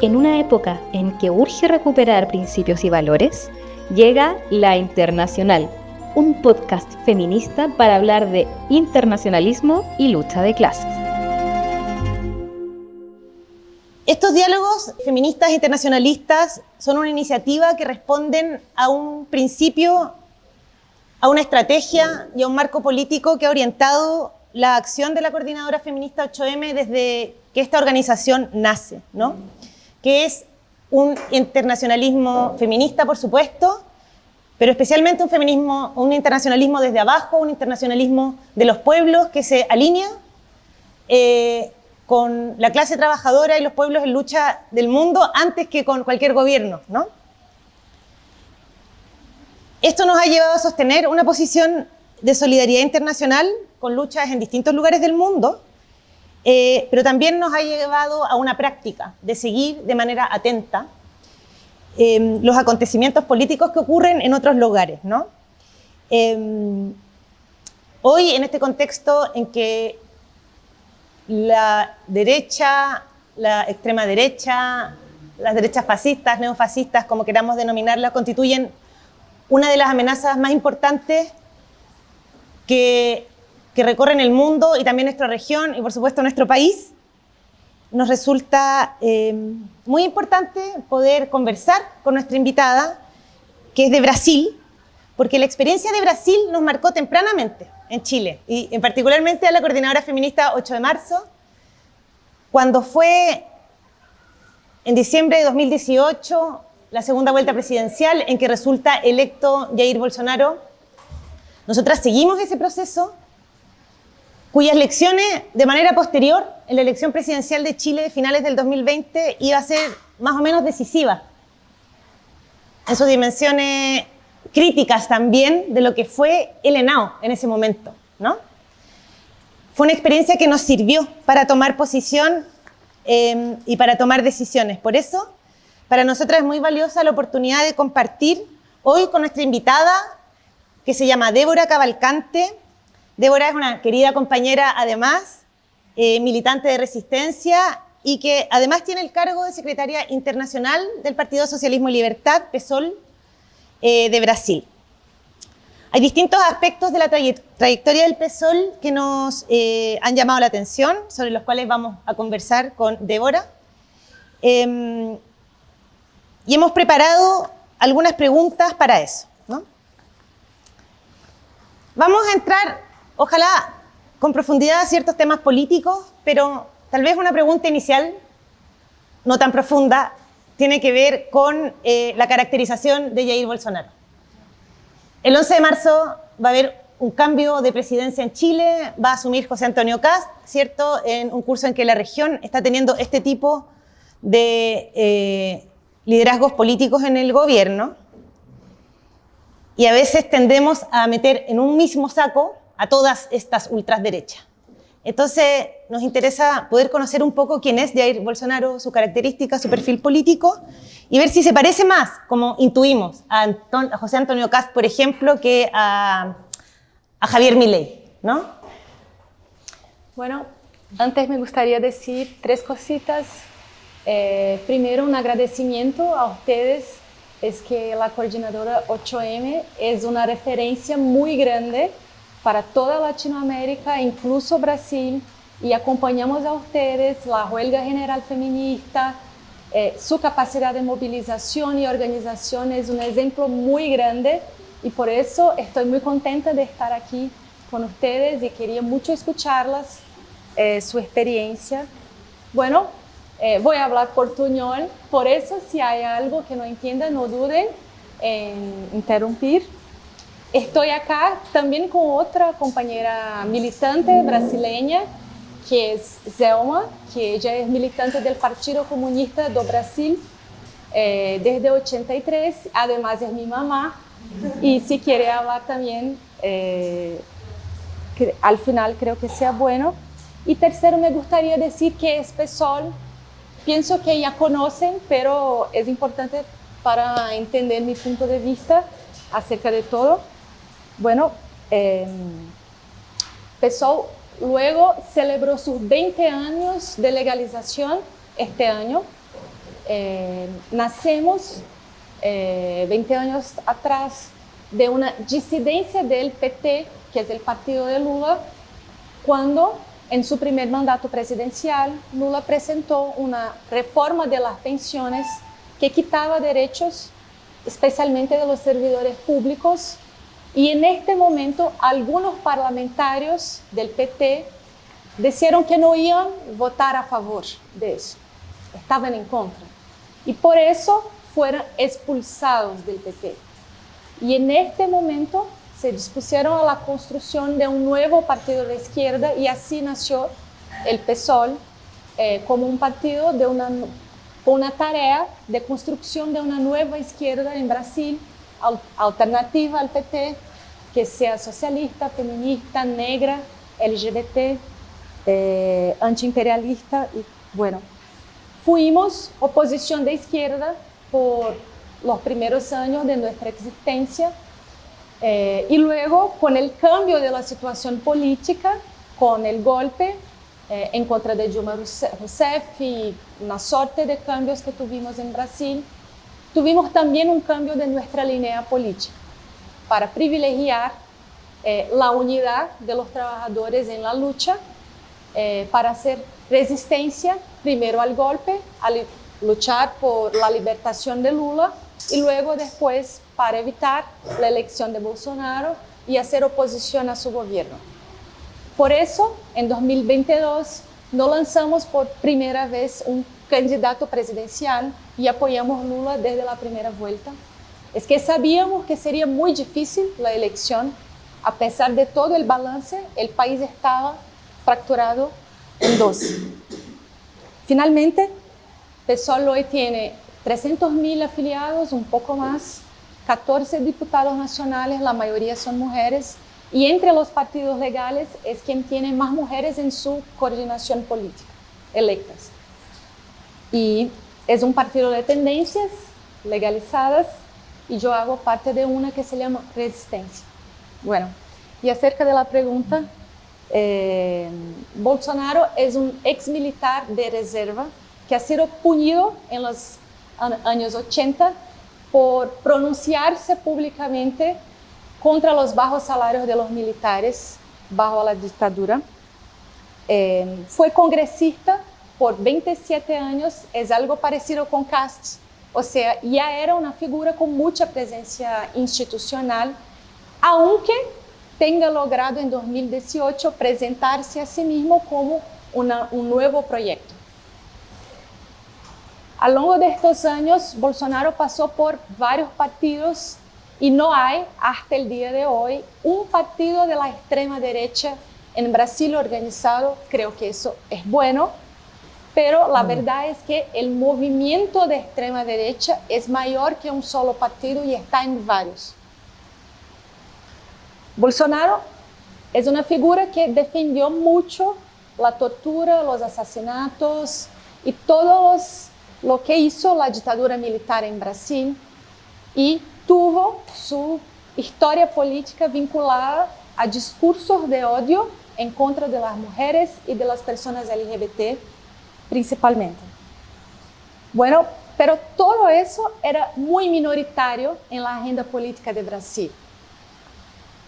En una época en que urge recuperar principios y valores, llega La Internacional, un podcast feminista para hablar de internacionalismo y lucha de clases. Estos diálogos feministas internacionalistas son una iniciativa que responden a un principio, a una estrategia y a un marco político que ha orientado la acción de la Coordinadora Feminista 8M desde que esta organización nace, ¿no? Que es un internacionalismo feminista, por supuesto, pero especialmente un internacionalismo desde abajo, un internacionalismo de los pueblos que se alinea con la clase trabajadora y los pueblos en lucha del mundo antes que con cualquier gobierno, ¿no? Esto nos ha llevado a sostener una posición de solidaridad internacional con luchas en distintos lugares del mundo, pero también nos ha llevado a una práctica de seguir de manera atenta los acontecimientos políticos que ocurren en otros lugares, ¿no? Hoy, en este contexto en que la derecha, la extrema derecha, las derechas fascistas, neofascistas, como queramos denominarlas, constituyen una de las amenazas más importantes que recorren el mundo y también nuestra región y por supuesto nuestro país, nos resulta muy importante poder conversar con nuestra invitada, que es de Brasil, porque la experiencia de Brasil nos marcó tempranamente en Chile, y en particularmente a la Coordinadora Feminista 8 de marzo, cuando fue en diciembre de 2018 la segunda vuelta presidencial en que resulta electo Jair Bolsonaro. Nosotras seguimos ese proceso, cuyas lecciones de manera posterior en la elección presidencial de Chile de finales del 2020 iba a ser más o menos decisiva en sus dimensiones críticas también de lo que fue el ENAO en ese momento, ¿no? Fue una experiencia que nos sirvió para tomar posición y para tomar decisiones. Por eso, para nosotras es muy valiosa la oportunidad de compartir hoy con nuestra invitada, que se llama Débora Cavalcante. Débora es una querida compañera, además, militante de resistencia y que además tiene el cargo de secretaria internacional del Partido Socialismo y Libertad, PSOL, de Brasil. Hay distintos aspectos de la trayectoria del PSOL que nos han llamado la atención, sobre los cuales vamos a conversar con Débora. Y hemos preparado algunas preguntas para eso, ¿no? Vamos a entrar, ojalá, con profundidad a ciertos temas políticos, pero tal vez una pregunta inicial, no tan profunda, tiene que ver con la caracterización de Jair Bolsonaro. El 11 de marzo va a haber un cambio de presidencia en Chile, va a asumir José Antonio Kast, ¿cierto?, en un curso en que la región está teniendo este tipo de liderazgos políticos en el gobierno, y a veces tendemos a meter en un mismo saco a todas estas ultraderechas. Entonces, nos interesa poder conocer un poco quién es Jair Bolsonaro, su característica, su perfil político, y ver si se parece más, como intuimos, a José Antonio Kast, por ejemplo, que a Javier Milei, ¿no? Bueno, antes me gustaría decir tres cositas. Primero, un agradecimiento a ustedes. Es que la Coordinadora 8M es una referencia muy grande para toda Latinoamérica, incluso Brasil, y acompañamos a ustedes, la huelga general feminista, su capacidad de movilización y organización es un ejemplo muy grande, y por eso estoy muy contenta de estar aquí con ustedes y quería mucho escucharlas, su experiencia. Bueno, voy a hablar portuñol, por eso si hay algo que no entiendan, no duden en interrumpir. Estoy acá también con otra compañera militante brasileña, que es Zelma, que ella es militante del Partido Comunista do Brasil desde 83, además es mi mamá, y si quiere hablar también, al final creo que sea bueno. Y tercero, me gustaría decir que es PSOL. Pienso que ya conocen, pero es importante para entender mi punto de vista acerca de todo. Bueno, PSOL luego celebró sus 20 años de legalización este año. nacemos 20 años atrás de una disidencia del PT, que es el partido de Lula, cuando en su primer mandato presidencial Lula presentó una reforma de las pensiones que quitaba derechos especialmente de los servidores públicos, y en este momento algunos parlamentarios del PT dijeron que no iban a votar a favor de eso, estaban en contra, y por eso fueron expulsados del PT. Y en este momento se dispusieron a la construcción de un nuevo partido de izquierda, y así nació el PSOL como un partido con una tarea de construcción de una nueva izquierda en Brasil, alternativa al PT, que sea socialista, feminista, negra, LGBT, antiimperialista. Y bueno, fuimos oposición de izquierda por los primeros años de nuestra existencia, y luego con el cambio de la situación política, con el golpe en contra de Dilma Rousseff y una suerte de cambios que tuvimos en Brasil, tuvimos también un cambio de nuestra línea política para privilegiar la unidad de los trabajadores en la lucha, para hacer resistencia primero al golpe, a luchar por la libertación de Lula, y luego después para evitar la elección de Bolsonaro y hacer oposición a su gobierno. Por eso, en 2022, nos lanzamos por primera vez un candidato presidencial y apoyamos Lula desde la primera vuelta. Es que sabíamos que sería muy difícil la elección. A pesar de todo el balance, el país estaba fracturado en dos. Finalmente, PSOL hoy tiene 300.000 afiliados, un poco más, 14 diputados nacionales, la mayoría son mujeres, y entre los partidos legales es quien tiene más mujeres en su coordinación política, electas. Y es un partido de tendencias legalizadas, y yo hago parte de una que se llama Resistencia. Bueno, y acerca de la pregunta, Bolsonaro es un ex militar de reserva que ha sido punido en los años 80 por pronunciarse públicamente contra los bajos salarios de los militares bajo la dictadura. Fue congresista por 27 años, es algo parecido con Cast, o sea, ya era una figura con mucha presencia institucional, aunque tenga logrado en 2018 presentarse a sí mismo como un nuevo proyecto. A lo largo de estos años, Bolsonaro pasó por varios partidos y no hay, hasta el día de hoy, un partido de la extrema derecha en Brasil organizado. Creo que eso es bueno, pero la verdad es que el movimiento de extrema derecha es mayor que un solo partido y está en varios. Bolsonaro es una figura que defendió mucho la tortura, los asesinatos y todos lo que hizo la dictadura militar en Brasil, y tuvo su historia política vinculada a discursos de odio en contra de las mujeres y de las personas LGBT principalmente. Bueno, pero todo eso era muy minoritario en la agenda política de Brasil.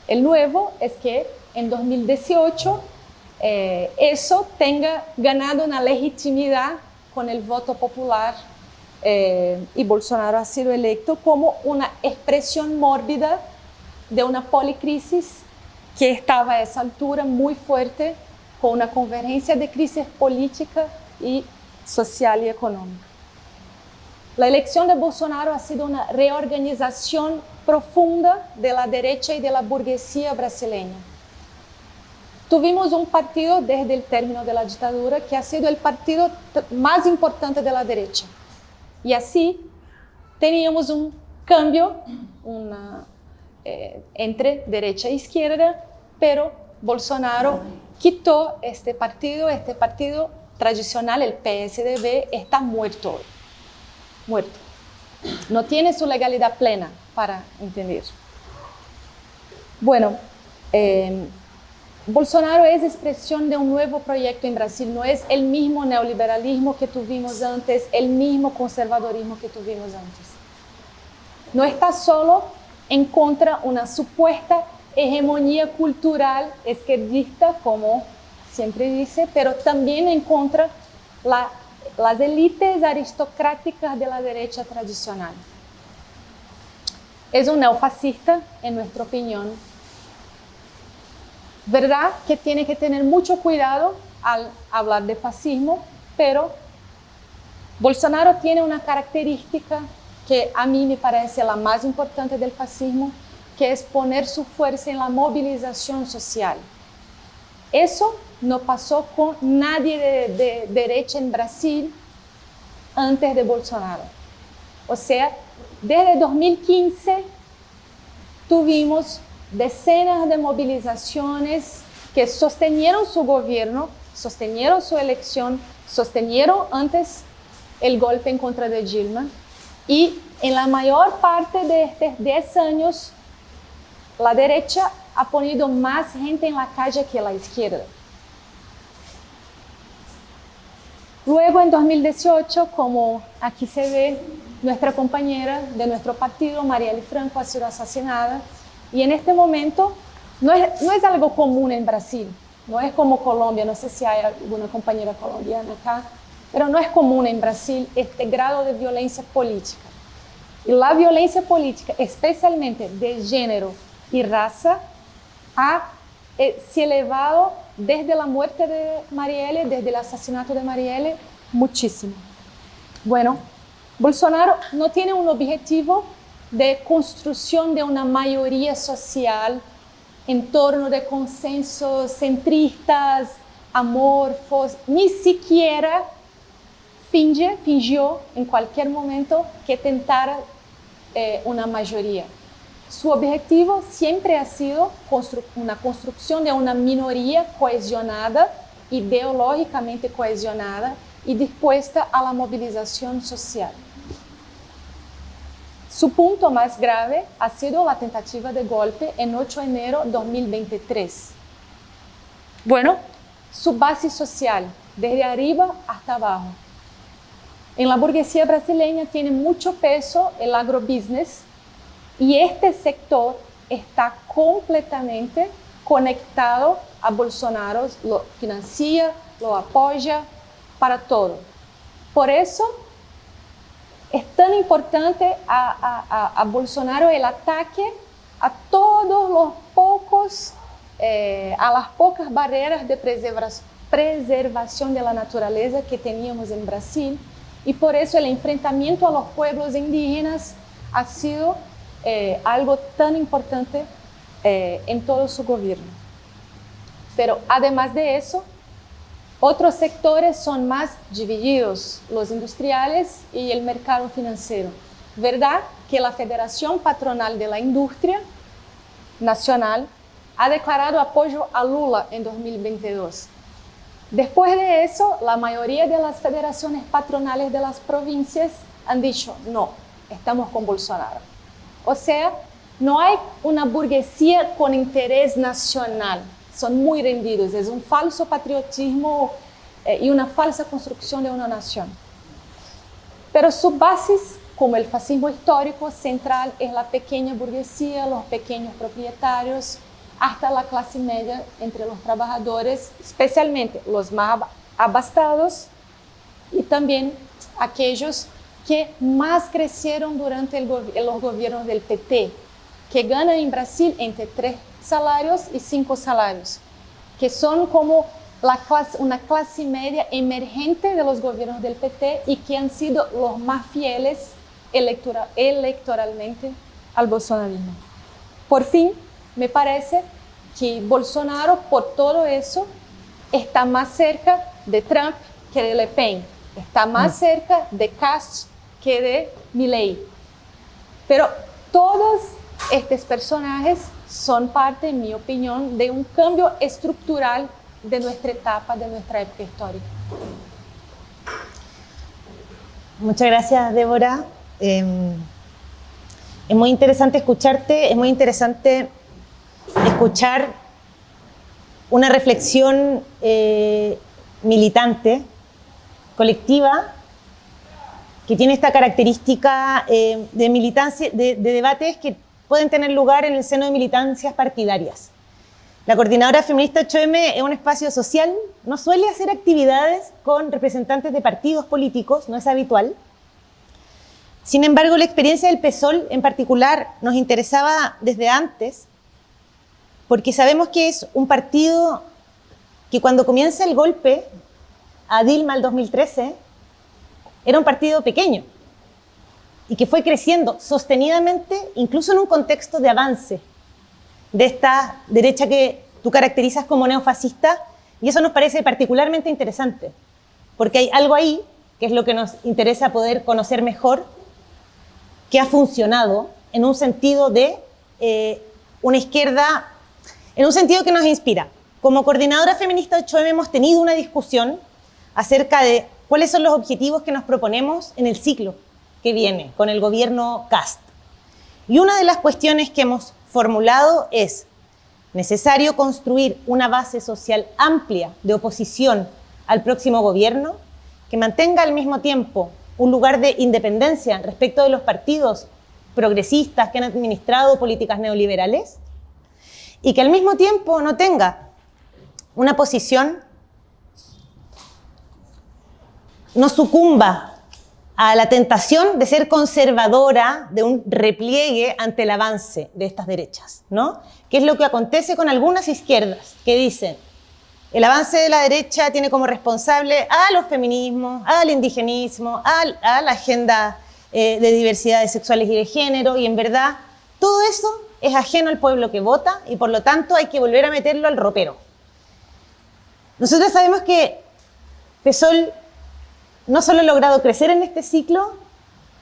El nuevo es que en 2018 eso tenga ganado una legitimidad con el voto popular, y Bolsonaro ha sido electo como una expresión mórbida de una policrisis que estaba a esa altura muy fuerte, con una convergencia de crisis política y social y económica. La elección de Bolsonaro ha sido una reorganización profunda de la derecha y de la burguesía brasileña. Tuvimos un partido desde el término de la dictadura que ha sido el partido más importante de la derecha. Y así teníamos un cambio entre derecha e izquierda, pero Bolsonaro quitó este partido tradicional, el PSDB, está muerto hoy. Muerto. No tiene su legalidad plena, para entender. Bueno, Bolsonaro es expresión de un nuevo proyecto en Brasil, no es el mismo neoliberalismo que tuvimos antes, el mismo conservadorismo que tuvimos antes. No está solo en contra de una supuesta hegemonía cultural izquierdista, como siempre dice, pero también en contra de las élites aristocráticas de la derecha tradicional. Es un neofascista, en nuestra opinión. Verdad que tiene que tener mucho cuidado al hablar de fascismo, pero Bolsonaro tiene una característica que a mí me parece la más importante del fascismo, que es poner su fuerza en la movilización social. Eso no pasó con nadie de derecha en Brasil antes de Bolsonaro. O sea, desde 2015 tuvimos decenas de movilizaciones que sostenieron su gobierno, sostenieron su elección, sostenieron antes el golpe en contra de Dilma, y en la mayor parte de estos 10 años la derecha ha ponido más gente en la calle que la izquierda. Luego, en 2018, como aquí se ve, nuestra compañera de nuestro partido, Marielle Franco, ha sido asesinada. Y en este momento no es algo común en Brasil, no es como Colombia, no sé si hay alguna compañera colombiana acá, pero no es común en Brasil este grado de violencia política. Y la violencia política, especialmente de género y raza, se ha elevado desde la muerte de Marielle, desde el asesinato de Marielle, muchísimo. Bueno, Bolsonaro no tiene un objetivo de construcción de una mayoría social en torno de consensos centristas, amorfos, ni siquiera fingió en cualquier momento que tentara una mayoría. Su objetivo siempre ha sido una construcción de una minoría cohesionada, ideológicamente cohesionada y dispuesta a la movilización social. Su punto más grave ha sido la tentativa de golpe en 8 de enero de 2023. Bueno, su base social, desde arriba hasta abajo. En la burguesía brasileña tiene mucho peso el agrobusiness y este sector está completamente conectado a Bolsonaro, lo financia, lo apoya para todo. Por eso es tan importante a Bolsonaro el ataque a todos los pocos, a las pocas barreras de preservación de la naturaleza que teníamos en Brasil, y por eso el enfrentamiento a los pueblos indígenas ha sido algo tan importante en todo su gobierno. Pero además de eso, otros sectores son más divididos, los industriales y el mercado financiero. ¿Verdad que la Federación Patronal de la Industria Nacional ha declarado apoyo a Lula en 2022? Después de eso, la mayoría de las federaciones patronales de las provincias han dicho, no, estamos con Bolsonaro. O sea, no hay una burguesía con interés nacional. Son muy rendidos, es un falso patriotismo y una falsa construcción de una nación. Pero sus bases, como el fascismo histórico, central es la pequeña burguesía, los pequeños propietarios, hasta la clase media entre los trabajadores, especialmente los más abastados y también aquellos que más crecieron durante los gobiernos del PT, que ganan en Brasil entre 3 salarios y 5 salarios, que son como una clase media emergente de los gobiernos del PT y que han sido los más fieles electoralmente al bolsonarismo. Por fin, me parece que Bolsonaro, por todo eso, está más cerca de Trump que de Le Pen, está más cerca de Cast que de Milei. Pero todos estos personajes son parte, en mi opinión, de un cambio estructural de nuestra etapa, de nuestra época histórica. Muchas gracias, Débora. Es muy interesante escucharte, es muy interesante escuchar una reflexión militante, colectiva, que tiene esta característica de militancia, de debates que pueden tener lugar en el seno de militancias partidarias. La Coordinadora Feminista 8M es un espacio social, no suele hacer actividades con representantes de partidos políticos, no es habitual. Sin embargo, la experiencia del PSOL en particular nos interesaba desde antes, porque sabemos que es un partido que cuando comienza el golpe a Dilma el 2013, era un partido pequeño y que fue creciendo sostenidamente, incluso en un contexto de avance de esta derecha que tú caracterizas como neofascista, y eso nos parece particularmente interesante, porque hay algo ahí, que es lo que nos interesa poder conocer mejor, que ha funcionado en un sentido de una izquierda, en un sentido que nos inspira. Como Coordinadora Feminista 8M hemos tenido una discusión acerca de cuáles son los objetivos que nos proponemos en el ciclo que viene con el gobierno Kast. Y una de las cuestiones que hemos formulado es necesario construir una base social amplia de oposición al próximo gobierno que mantenga al mismo tiempo un lugar de independencia respecto de los partidos progresistas que han administrado políticas neoliberales y que al mismo tiempo no tenga una posición, no sucumba a la tentación de ser conservadora, de un repliegue ante el avance de estas derechas, ¿no? Que es lo que acontece con algunas izquierdas que dicen el avance de la derecha tiene como responsable a los feminismos, al indigenismo, a la agenda de diversidades sexuales y de género, y en verdad todo eso es ajeno al pueblo que vota y por lo tanto hay que volver a meterlo al ropero. Nosotros sabemos que PSOL no solo ha logrado crecer en este ciclo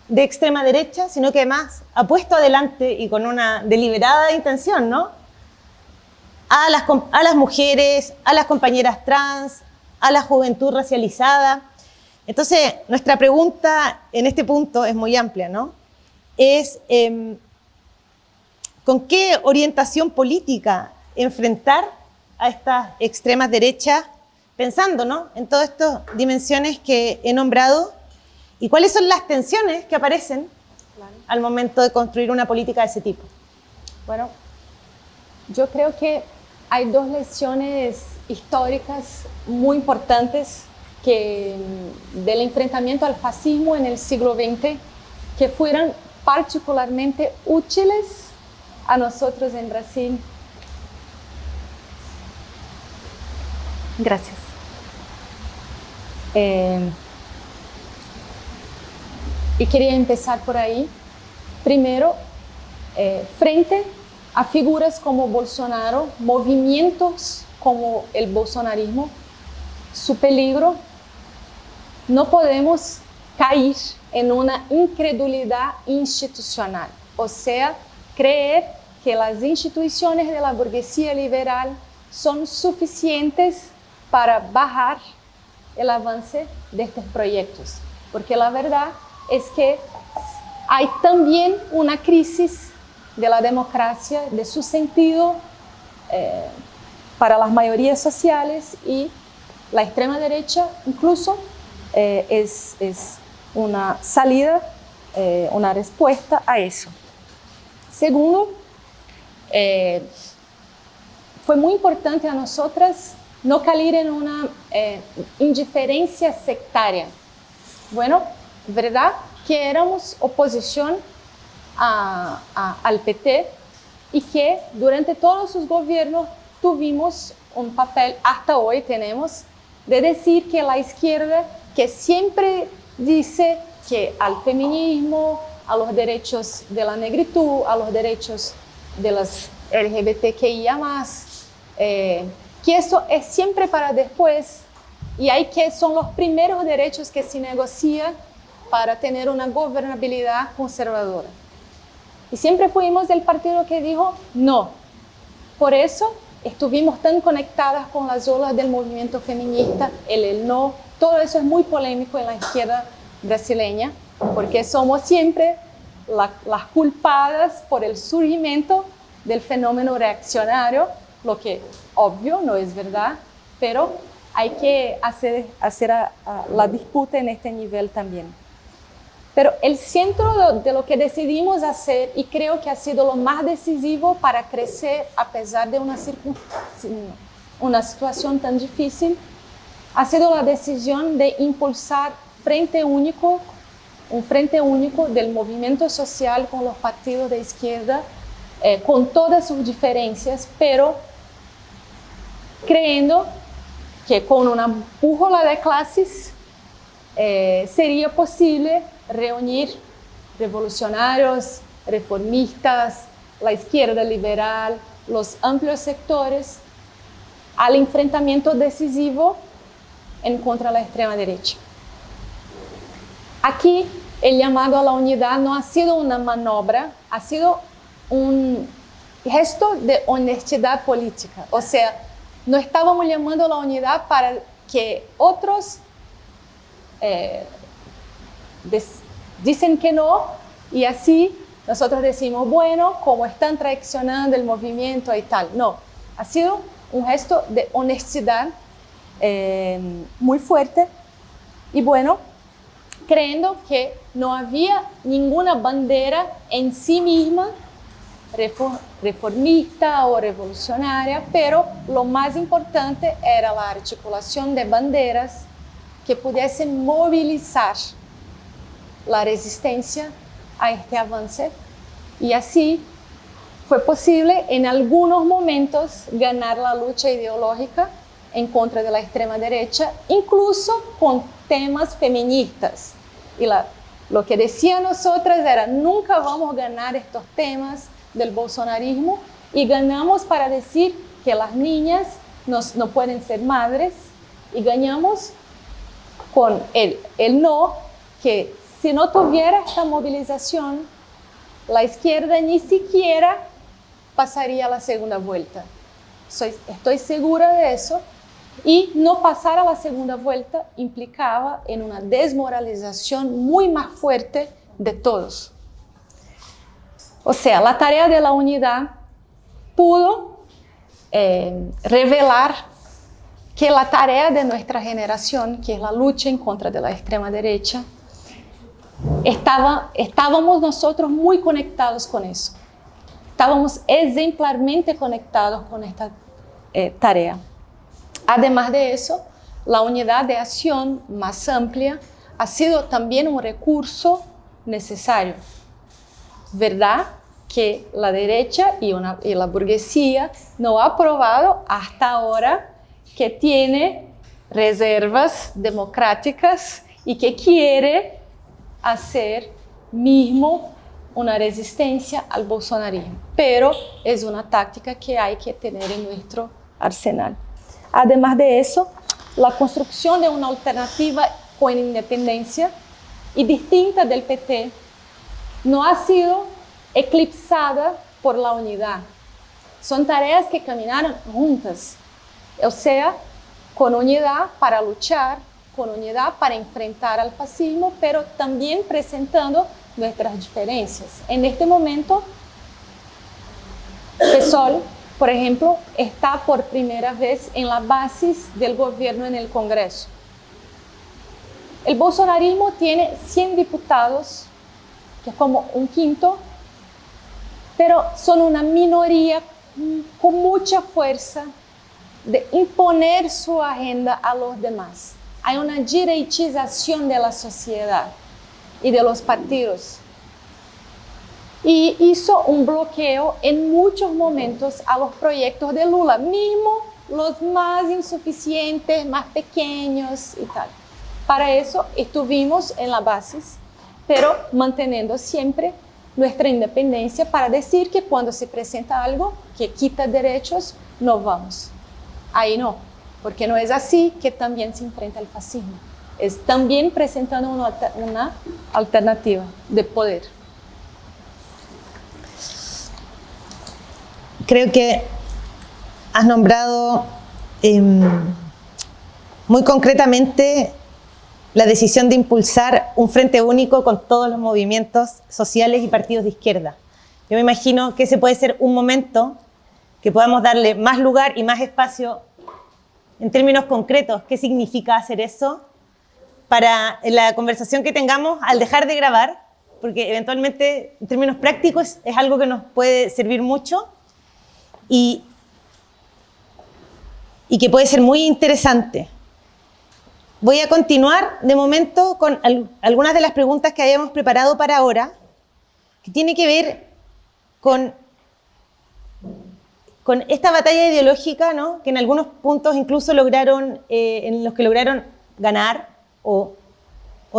de extrema derecha, sino que además ha puesto adelante y con una deliberada intención, ¿no?, a las mujeres, a las compañeras trans, a la juventud racializada. Entonces, nuestra pregunta en este punto es muy amplia, ¿no? Es ¿con qué orientación política enfrentar a estas extremas derechas, pensando, ¿no?, en todas estas dimensiones que he nombrado, y cuáles son las tensiones que aparecen al momento de construir una política de ese tipo? Bueno, yo creo que hay dos lecciones históricas muy importantes del enfrentamiento al fascismo en el siglo XX que fueron particularmente útiles a nosotros en Brasil. Gracias. Y quería empezar por ahí. Primero, frente a figuras como Bolsonaro, movimientos como el bolsonarismo, su peligro, no podemos caer en una incredulidad institucional, o sea, creer que las instituciones de la burguesía liberal son suficientes para bajar el avance de estos proyectos, porque la verdad es que hay también una crisis de la democracia, de su sentido para las mayorías sociales, y la extrema derecha incluso es una salida, una respuesta a eso. Segundo, fue muy importante a nosotras no caer en una indiferencia sectaria. Bueno, verdad que éramos oposición al PT y que durante todos sus gobiernos tuvimos un papel, hasta hoy tenemos, de decir que la izquierda, que siempre dice que al feminismo, a los derechos de la negritud, a los derechos de las LGBTQIA+, que eso es siempre para después, y hay que son los primeros derechos que se negocian para tener una gobernabilidad conservadora. Y siempre fuimos el partido que dijo no. Por eso estuvimos tan conectadas con las olas del movimiento feminista, el no. Todo eso es muy polémico en la izquierda brasileña, porque somos siempre las culpadas por el surgimiento del fenómeno reaccionario lo que obvio no es verdad, pero hay que hacer la disputa en este nivel también. Pero el centro de lo que decidimos hacer, y creo que ha sido lo más decisivo para crecer a pesar de una situación tan difícil, ha sido la decisión de impulsar un frente único del movimiento social con los partidos de izquierda, con todas sus diferencias, pero creyendo que con una brújula de clases sería posible reunir revolucionarios, reformistas, la izquierda liberal, los amplios sectores al enfrentamiento decisivo en contra la extrema derecha. Aquí el llamado a la unidad no ha sido una maniobra, ha sido un gesto de honestidad política. O sea, no estábamos llamando a la unidad para que otros dicen que no, y así nosotros decimos, bueno, como están traicionando el movimiento y tal. No, ha sido un gesto de honestidad muy fuerte, y bueno, creyendo que no había ninguna bandera en sí misma reformista o revolucionaria, pero lo más importante era la articulación de banderas que pudiesen movilizar la resistencia a este avance, y así fue posible en algunos momentos ganar la lucha ideológica en contra de la extrema derecha, incluso con temas feministas. Y lo que decían nosotras era, nunca vamos a ganar estos temas del bolsonarismo, y ganamos para decir que las niñas no pueden ser madres, y ganamos con el no, que si no tuviera esta movilización, la izquierda ni siquiera pasaría a la segunda vuelta. Estoy segura de eso, y no pasar a la segunda vuelta implicaba en una desmoralización muy más fuerte de todos. O sea, la tarea de la unidad pudo revelar que la tarea de nuestra generación, que es la lucha en contra de la extrema derecha, estábamos nosotros muy conectados con eso. Estábamos ejemplarmente conectados con esta tarea. Además de eso, la unidad de acción más amplia ha sido también un recurso necesario. ¿Verdad que la derecha y la burguesía no ha probado hasta ahora que tiene reservas democráticas y que quiere hacer mismo una resistencia al bolsonarismo? Pero es una táctica que hay que tener en nuestro arsenal. Además de eso, la construcción de una alternativa con independencia y distinta del PT no ha sido eclipsada por la unidad. Son tareas que caminaron juntas, o sea, con unidad para luchar, con unidad para enfrentar al fascismo, pero también presentando nuestras diferencias. En este momento, PSOL, por ejemplo, está por primera vez en la base del gobierno en el Congreso. El bolsonarismo tiene 100 diputados, que es como un quinto, pero son una minoría con mucha fuerza de imponer su agenda a los demás. Hay una derechización de la sociedad y de los partidos. Y hizo un bloqueo en muchos momentos a los proyectos de Lula, mismo los más insuficientes, más pequeños y tal. Para eso estuvimos en la base, pero manteniendo siempre nuestra independencia para decir que cuando se presenta algo que quita derechos, no vamos. Ahí no, porque no es así que también se enfrenta al fascismo. Es también presentando una alternativa de poder. Creo que has nombrado muy concretamente la decisión de impulsar un frente único con todos los movimientos sociales y partidos de izquierda. Yo me imagino que ese puede ser un momento que podamos darle más lugar y más espacio en términos concretos. ¿Qué significa hacer eso? Para la conversación que tengamos al dejar de grabar, porque eventualmente en términos prácticos es algo que nos puede servir mucho y que puede ser muy interesante. Voy a continuar de momento con algunas de las preguntas que habíamos preparado para ahora, que tiene que ver con esta batalla ideológica, ¿no? Que en algunos puntos incluso lograron, en los que lograron ganar o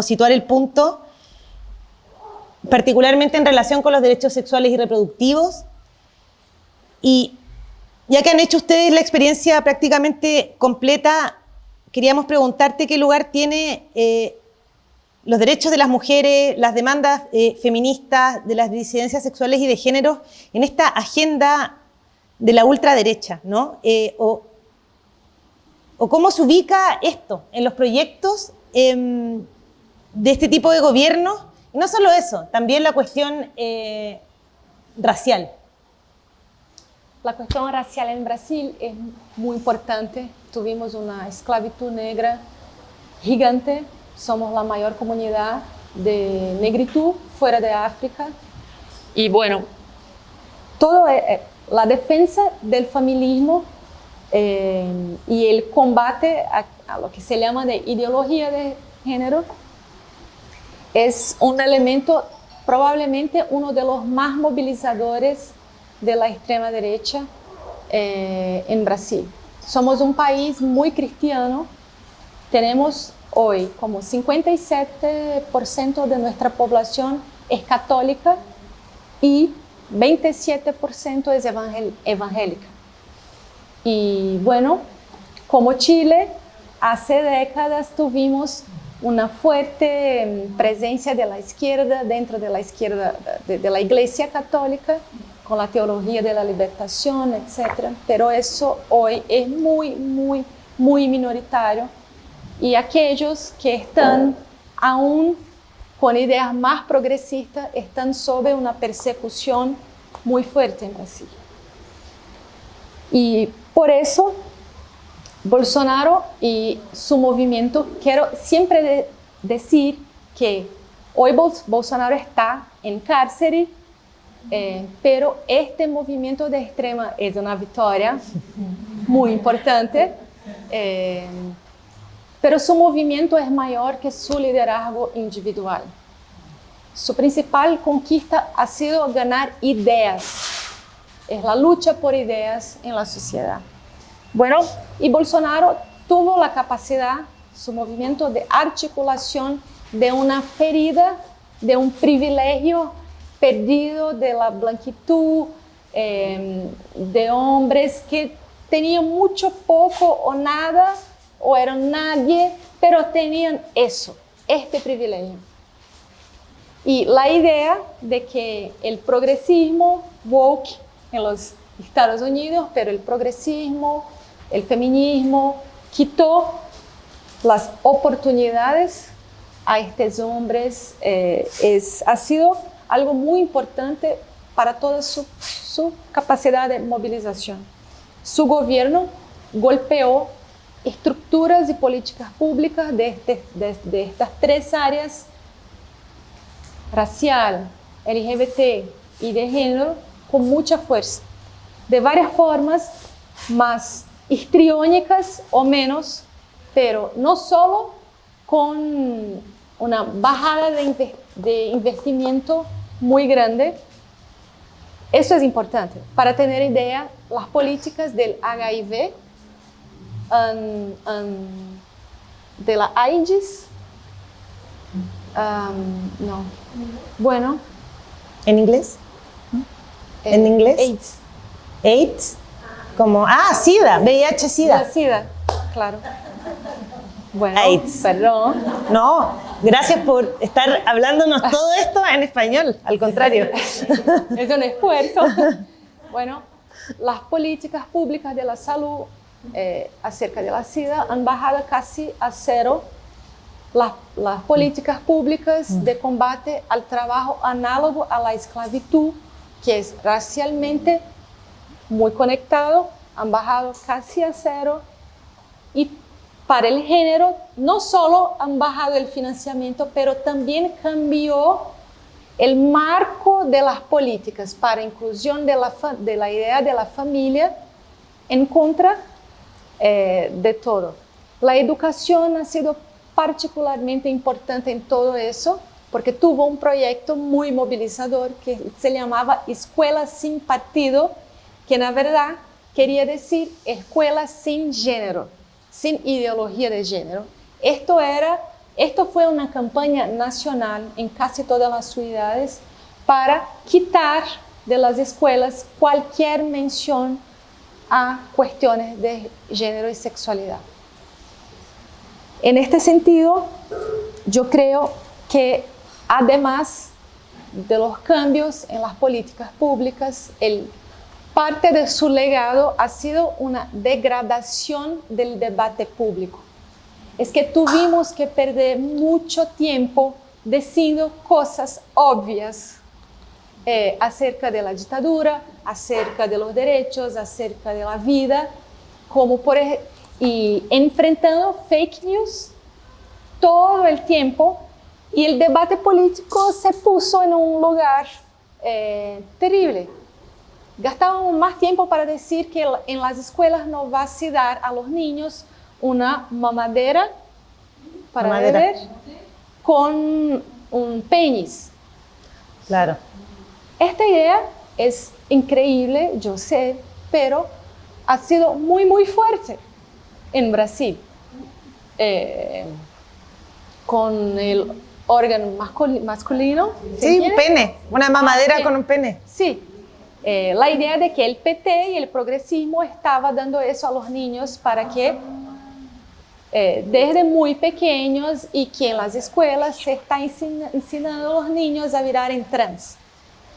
situar el punto, particularmente en relación con los derechos sexuales y reproductivos. Y ya que han hecho ustedes la experiencia prácticamente completa, queríamos preguntarte qué lugar tiene los derechos de las mujeres, las demandas feministas, de las disidencias sexuales y de género en esta agenda de la ultraderecha, ¿no? O cómo se ubica esto en los proyectos de este tipo de gobiernos. Y no solo eso, también la cuestión racial. La cuestión racial en Brasil es muy importante. Tuvimos una esclavitud negra gigante. Somos la mayor comunidad de negritud fuera de África. Y bueno, todo la defensa del feminismo y el combate a lo que se llama de ideología de género es un elemento, probablemente uno de los más movilizadores de la extrema derecha en Brasil. Somos un país muy cristiano. Tenemos hoy como 57% de nuestra población es católica y 27% es evangélica. Y bueno, como Chile, hace décadas tuvimos una fuerte presencia de la izquierda dentro de la izquierda de la Iglesia Católica, con la teología de la libertación, etc. Pero eso hoy es muy, muy, muy minoritario. Y aquellos que están aún con ideas más progresistas están sobre una persecución muy fuerte en Brasil. Y por eso Bolsonaro y su movimiento, quiero siempre decir que hoy Bolsonaro está en cárcel, pero este movimiento de extrema es una victoria muy importante, pero su movimiento es mayor que su liderazgo individual. Su principal conquista ha sido ganar ideas, es la lucha por ideas en la sociedad. Bueno, y Bolsonaro tuvo la capacidad, su movimiento de articulación de una ferida, de un privilegio perdido de la blanquitud, de hombres que tenían mucho, poco o nada, o eran nadie, pero tenían eso, este privilegio. Y la idea de que el progresismo woke en los Estados Unidos, pero el progresismo, el feminismo, quitó las oportunidades a estos hombres, ha sido algo muy importante para toda su capacidad de movilización. Su gobierno golpeó estructuras y políticas públicas de estas tres áreas, racial, LGBT y de género, con mucha fuerza, de varias formas, más histriónicas o menos, pero no solo con una bajada de investimiento muy grande. Eso es importante. Para tener idea, las políticas del HIV, de la AIDS, no, bueno. ¿En inglés? ¿En inglés? AIDS. AIDS, como, SIDA, VIH, SIDA. SIDA, claro. Bueno, AIDS. Perdón. No, gracias por estar hablándonos todo esto en español, al contrario. Es un esfuerzo. Bueno, las políticas públicas de la salud acerca de la SIDA han bajado casi a cero. Las políticas públicas de combate al trabajo análogo a la esclavitud, que es racialmente muy conectado, han bajado casi a cero. Y para el género, no solo han bajado el financiamiento, pero también cambió el marco de las políticas para inclusión de la idea de la familia en contra de todo. La educación ha sido particularmente importante en todo eso, porque tuvo un proyecto muy movilizador que se llamaba Escuela Sin Partido, que na verdad quería decir escuela sin género, sin ideología de género. Esto fue una campaña nacional en casi todas las ciudades para quitar de las escuelas cualquier mención a cuestiones de género y sexualidad. En este sentido, yo creo que además de los cambios en las políticas públicas, parte de su legado ha sido una degradación del debate público. Es que tuvimos que perder mucho tiempo diciendo cosas obvias acerca de la dictadura, acerca de los derechos, acerca de la vida, como por ejemplo, y enfrentando fake news todo el tiempo, y el debate político se puso en un lugar terrible. Gastábamos más tiempo para decir que en las escuelas no va a dar a los niños una mamadera para beber con un penis. Claro. Esta idea es increíble, yo sé, pero ha sido muy, muy fuerte en Brasil. Con el órgano masculino. Sí, un pene, una mamadera con un pene. Sí. La idea de que el PT y el progresismo estaba dando eso a los niños para que desde muy pequeños, y que en las escuelas se está ensinando a los niños a virar en trans.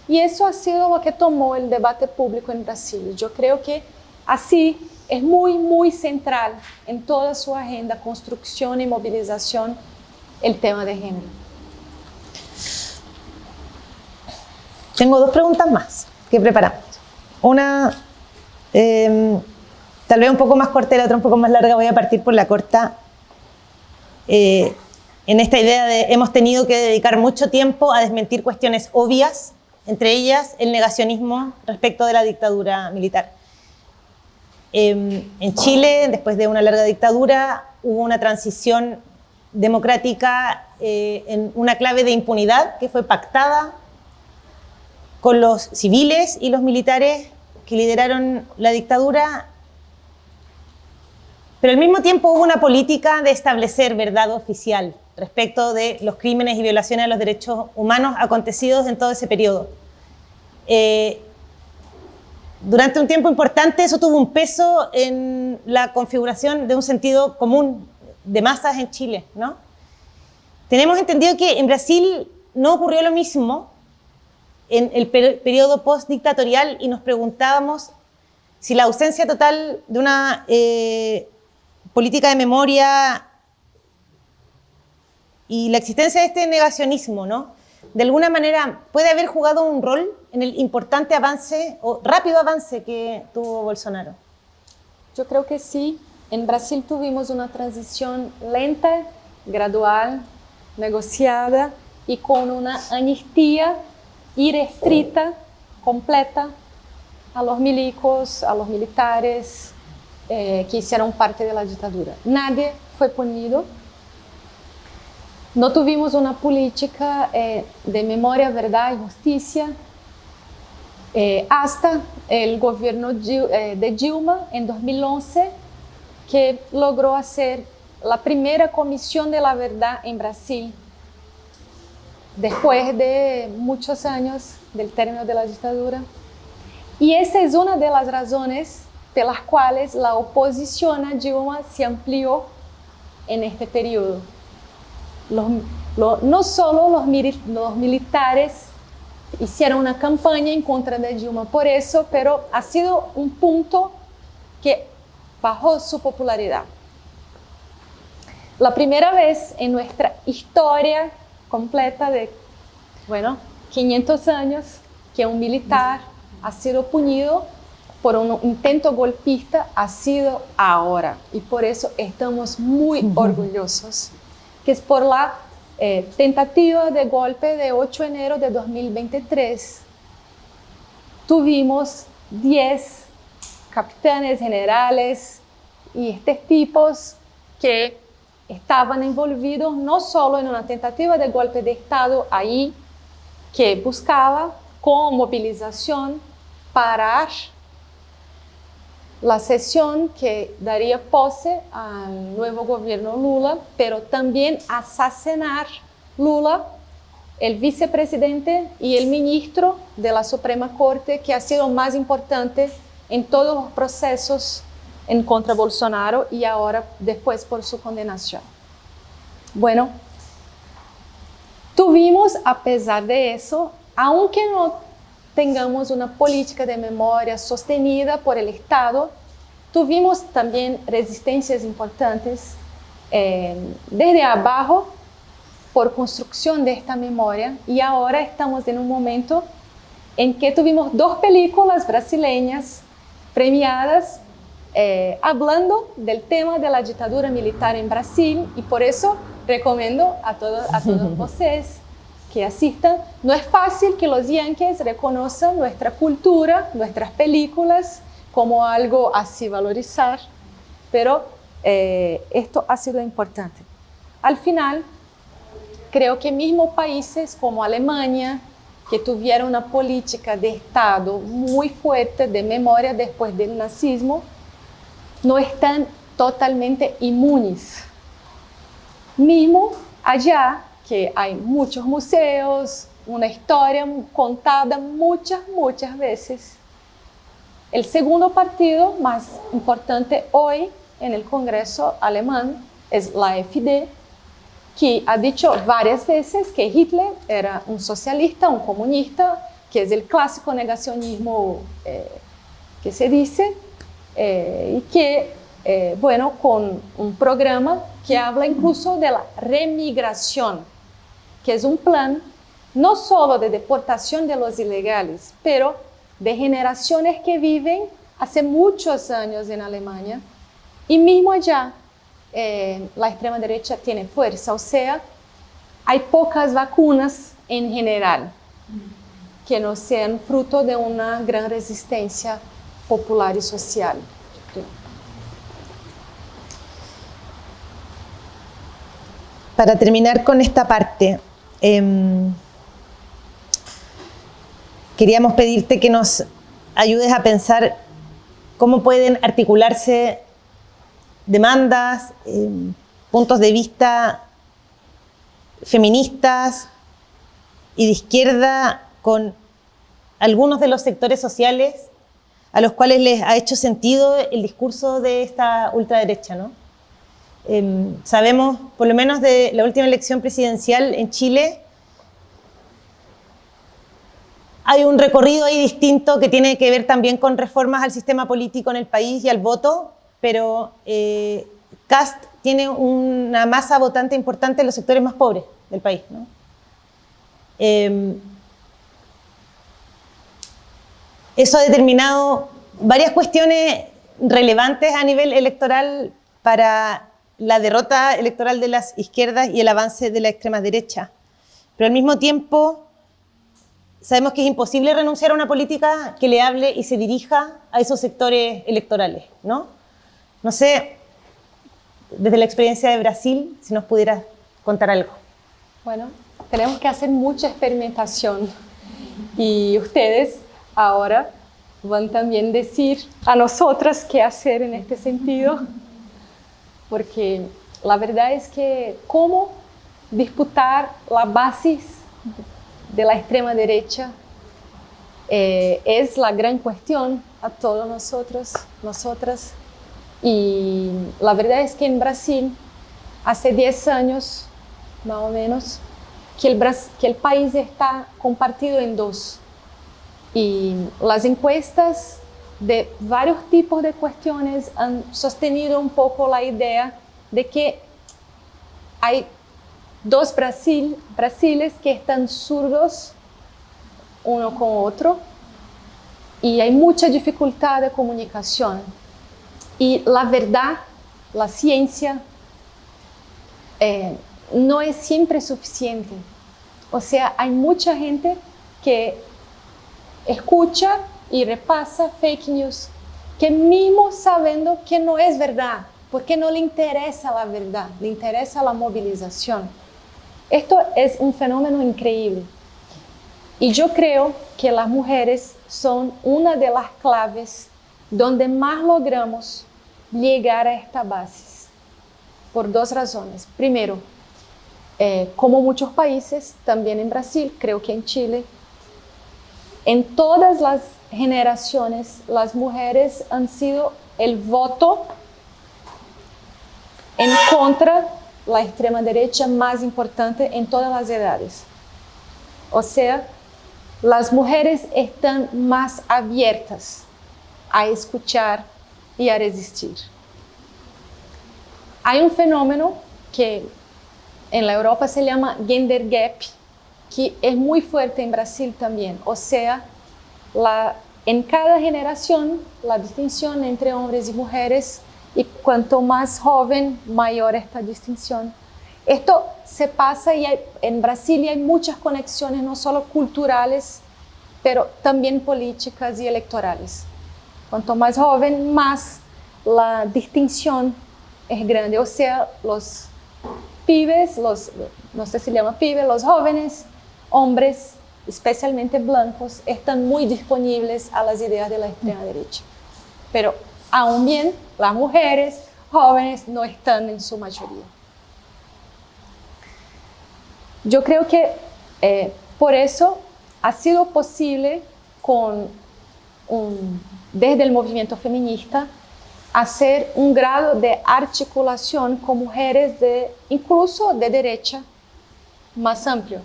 Y eso ha sido lo que tomó el debate público en Brasil. Yo creo que así es muy, muy central en toda su agenda, construcción y movilización, el tema de género. Tengo dos preguntas más que preparamos. Una, tal vez un poco más corta y la otra un poco más larga. Voy a partir por la corta. En esta idea de hemos tenido que dedicar mucho tiempo a desmentir cuestiones obvias, entre ellas el negacionismo respecto de la dictadura militar. En Chile, después de una larga dictadura, hubo una transición democrática en una clave de impunidad que fue pactada con los civiles y los militares que lideraron la dictadura, pero al mismo tiempo hubo una política de establecer verdad oficial respecto de los crímenes y violaciones de los derechos humanos acontecidos en todo ese periodo. Durante un tiempo importante eso tuvo un peso en la configuración de un sentido común de masas en Chile, ¿no? Tenemos entendido que en Brasil no ocurrió lo mismo en el periodo postdictatorial, y nos preguntábamos si la ausencia total de una política de memoria y la existencia de este negacionismo, ¿no?, de alguna manera puede haber jugado un rol en el importante avance o rápido avance que tuvo Bolsonaro. Yo creo que sí. En Brasil tuvimos una transición lenta, gradual, negociada y con una amnistía irrestricta, completa, a los milicos, a los militares que hicieron parte de la dictadura. Nadie fue punido. No tuvimos una política de memoria, verdad y justicia hasta el gobierno de Dilma en 2011, que logró hacer la primera comisión de la verdad en Brasil, después de muchos años del término de la dictadura. Y esa es una de las razones de las cuales la oposición a Dilma se amplió en este periodo. No solo los militares hicieron una campaña en contra de Dilma por eso, pero ha sido un punto que bajó su popularidad. La primera vez en nuestra historia completa de 500 años que un militar ha sido punido por un intento golpista ha sido ahora, y por eso estamos muy orgullosos, que es por la tentativa de golpe de 8 de enero de 2023. Tuvimos 10 capitanes, generales y estos tipos que estaban envolvidos no solo en una tentativa de golpe de Estado ahí, que buscaba con movilización parar la sesión que daría pose al nuevo gobierno Lula, pero también asesinar Lula, el vicepresidente y el ministro de la Suprema Corte, que ha sido más importante en todos los procesos en contra Bolsonaro y ahora después por su condenación. Bueno, tuvimos, a pesar de eso, aunque no tengamos una política de memoria sostenida por el Estado, tuvimos también resistencias importantes desde abajo por construcción de esta memoria, y ahora estamos en un momento en que tuvimos 2 películas brasileñas premiadas hablando del tema de la dictadura militar en Brasil, y por eso recomiendo a todos ustedes que asistan. No es fácil que los yanquis reconozcan nuestra cultura, nuestras películas, como algo así valorizar, pero esto ha sido importante. Al final, creo que mismo países como Alemania, que tuvieron una política de Estado muy fuerte de memoria después del nazismo, no están totalmente inmunes. Mismo allá, que hay muchos museos, una historia contada muchas veces. El segundo partido más importante hoy en el Congreso alemán es la AfD, que ha dicho varias veces que Hitler era un socialista, un comunista, que es el clásico negacionismo que se dice, y que, bueno, con un programa que habla incluso de la remigración, que es un plan no solo de deportación de los ilegales, pero de generaciones que viven hace muchos años en Alemania, y mismo allá la extrema derecha tiene fuerza, o sea, hay pocas vacunas en general que no sean fruto de una gran resistencia popular y social. Para terminar con esta parte, queríamos pedirte que nos ayudes a pensar cómo pueden articularse demandas, puntos de vista feministas y de izquierda con algunos de los sectores sociales a los cuales les ha hecho sentido el discurso de esta ultraderecha, ¿no? Sabemos, por lo menos de la última elección presidencial en Chile, hay un recorrido ahí distinto que tiene que ver también con reformas al sistema político en el país y al voto, pero Kast tiene una masa votante importante en los sectores más pobres del país, ¿no? Eso ha determinado varias cuestiones relevantes a nivel electoral para la derrota electoral de las izquierdas y el avance de la extrema derecha. Pero al mismo tiempo sabemos que es imposible renunciar a una política que le hable y se dirija a esos sectores electorales, ¿no? No sé, desde la experiencia de Brasil, si nos pudieras contar algo. Bueno, tenemos que hacer mucha experimentación y ustedes ahora van también a decir a nosotras qué hacer en este sentido, porque la verdad es que cómo disputar la base de la extrema derecha es la gran cuestión a todos nosotros, nosotras. Y la verdad es que en Brasil, hace 10 años, más o menos, que el país está compartido en dos. Y las encuestas de varios tipos de cuestiones han sostenido un poco la idea de que hay dos Brasiles que están zurdos uno con otro, y hay mucha dificultad de comunicación. Y la verdad, la ciencia, no es siempre suficiente. O sea, hay mucha gente que escucha y repasa fake news, que mismo sabiendo que no es verdad, porque no le interesa la verdad, le interesa la movilización. Esto es un fenómeno increíble. Y yo creo que las mujeres son una de las claves donde más logramos llegar a esta base, por dos razones. Primero, como muchos países, también en Brasil, creo que en Chile, en todas las generaciones, las mujeres han sido el voto en contra de la extrema derecha más importante en todas las edades. O sea, las mujeres están más abiertas a escuchar y a resistir. Hay un fenómeno que en la Europa se llama gender gap, que es muy fuerte en Brasil también. O sea, en cada generación la distinción entre hombres y mujeres, y cuanto más joven, mayor esta distinción. Esto se pasa y en Brasil hay muchas conexiones, no solo culturales, pero también políticas y electorales. Cuanto más joven, más la distinción es grande. O sea, los pibes, no sé si se llama pibes, los jóvenes, hombres, especialmente blancos, están muy disponibles a las ideas de la extrema derecha. Pero aún bien, las mujeres jóvenes no están en su mayoría. Yo creo que por eso ha sido posible desde el movimiento feminista hacer un grado de articulación con mujeres incluso de derecha más amplio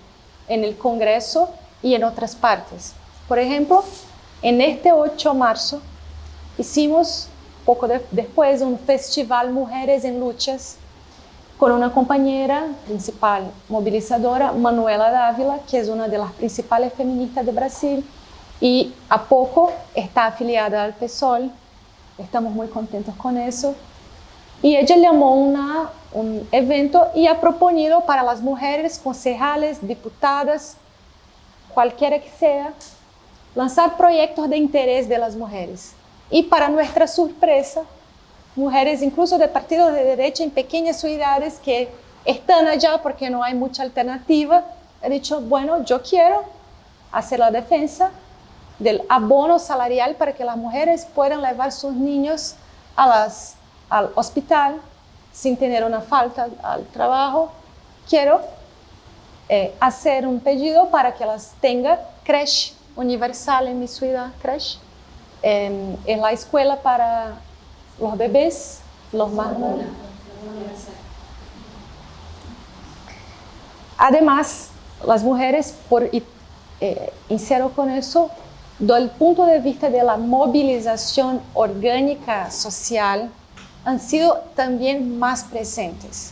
en el Congreso y en otras partes. Por ejemplo, en este 8 de marzo hicimos poco después un festival Mujeres en Luchas con una compañera principal movilizadora, Manuela Dávila, que es una de las principales feministas de Brasil y a poco está afiliada al PSOL. Estamos muy contentos con eso. Y ella llamó un evento y ha proponido para las mujeres, concejales, diputadas, cualquiera que sea, lanzar proyectos de interés de las mujeres. Y para nuestra sorpresa, mujeres incluso de partidos de derecha en pequeñas ciudades que están allá porque no hay mucha alternativa, han dicho, bueno, yo quiero hacer la defensa del abono salarial para que las mujeres puedan llevar sus niños al hospital sin tener una falta al trabajo. Quiero hacer un pedido para que las tenga creche universal en mi ciudad, creche, en la escuela para los bebés, los más. Además, las mujeres, sincero con eso, desde el punto de vista de la movilización orgánica social, han sido también más presentes.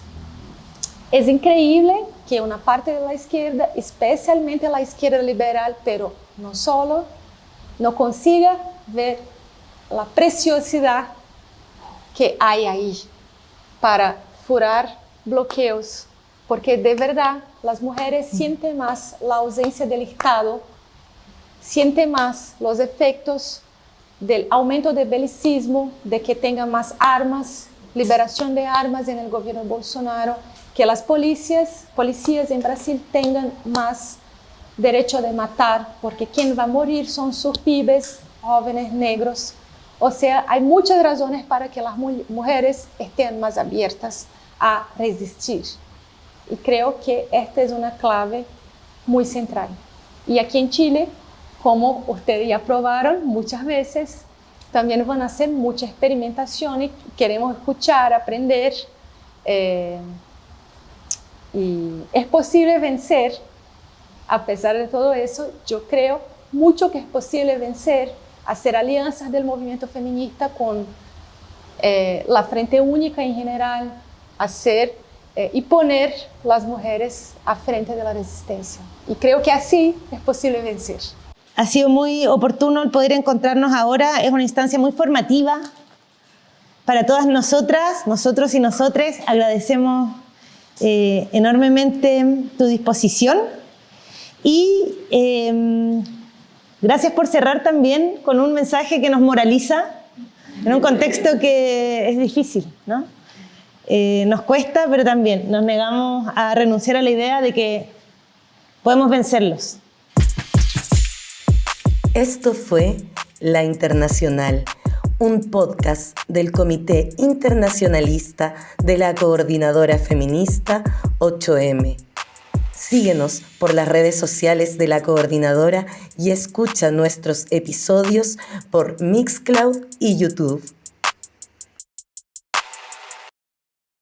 Es increíble que una parte de la izquierda, especialmente la izquierda liberal, pero no solo, no consiga ver la preciosidad que hay ahí para furar bloqueos, porque de verdad las mujeres sienten más la ausencia del Estado, sienten más los efectos del aumento del belicismo, de que tengan más armas, liberación de armas en el gobierno de Bolsonaro, que las policías en Brasil tengan más derecho de matar, porque quien va a morir son sus pibes, jóvenes, negros. O sea, hay muchas razones para que las mujeres estén más abiertas a resistir. Y creo que esta es una clave muy central. Y aquí en Chile, como ustedes ya probaron muchas veces, también van a hacer mucha experimentación y queremos escuchar, aprender. Y es posible vencer, a pesar de todo eso, yo creo mucho que es posible vencer, hacer alianzas del movimiento feminista con la Frente Única en general, y poner las mujeres a frente de la resistencia. Y creo que así es posible vencer. Ha sido muy oportuno el poder encontrarnos ahora. Es una instancia muy formativa para todas nosotras, nosotros y nosotres. Agradecemos enormemente tu disposición y gracias por cerrar también con un mensaje que nos moraliza en un contexto que es difícil, ¿no? Nos cuesta, pero también nos negamos a renunciar a la idea de que podemos vencerlos. Esto fue La Internacional, un podcast del Comité Internacionalista de la Coordinadora Feminista 8M. Síguenos por las redes sociales de la Coordinadora y escucha nuestros episodios por Mixcloud y YouTube.